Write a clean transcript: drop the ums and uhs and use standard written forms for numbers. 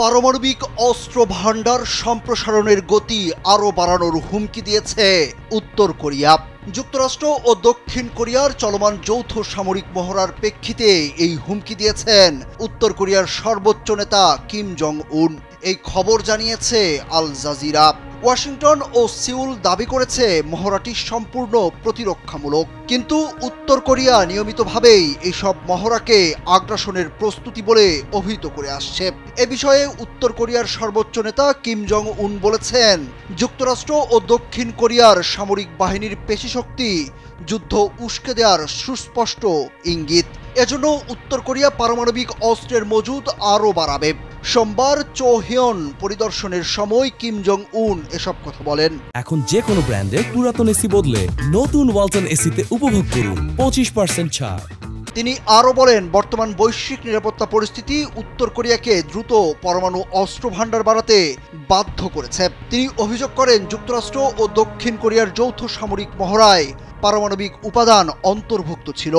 পারমাণবিক অস্ত্র ভান্ডার সম্প্রসারণের গতি আরও বাড়ানোর হুমকি দিয়েছে উত্তর কোরিয়া। যুক্তরাষ্ট্র ও দক্ষিণ কোরিয়ার চলমান যৌথ সামরিক মহড়ার প্রেক্ষিতে এই হুমকি দিয়েছেন উত্তর কোরিয়ার সর্বোচ্চ নেতা কিম জং উন। এই খবর জানিয়েছে আল জাজিরা। ওয়াশিংটন ও সিউল দাবি করেছে মহড়াটি সম্পূর্ণ প্রতিরক্ষামূলক, কিন্তু উত্তর কোরিয়া নিয়মিতভাবেই এইসব মহড়াকে আগ্রাসনের প্রস্তুতি বলে অভিহিত করে আসছে। এ বিষয়ে উত্তর কোরিয়ার সর্বোচ্চ নেতা কিম জং উন বলেছেন, যুক্তরাষ্ট্র ও দক্ষিণ কোরিয়ার সামরিক বাহিনীর পেশিশক্তি যুদ্ধ উস্কে দেওয়ার সুস্পষ্ট ইঙ্গিত। এজন্য উত্তর কোরিয়া পারমাণবিক অস্ত্রের মজুদ আরও বাড়াবে। সোমবার চোহিয়ন পরিদর্শনের সময় কিম জং উন এসব কথা বলেন। এখন যে কোনো ব্র্যান্ডের পুরাতন এসি বদলে নতুন ওয়ালটন এসিতে উপভোগ করুন 25% ছাড়। তিনি আরও বলেন, বর্তমান বৈশ্বিক নিরাপত্তা পরিস্থিতি উত্তর কোরিয়াকে দ্রুত পরমাণু অস্ত্র ভান্ডার বাড়াতে বাধ্য করেছে। তিনি অভিযোগ করেন, যুক্তরাষ্ট্র ও দক্ষিণ কোরিয়ার যৌথ সামরিক মহড়ায় পারমাণবিক উপাদান অন্তর্ভুক্ত ছিল।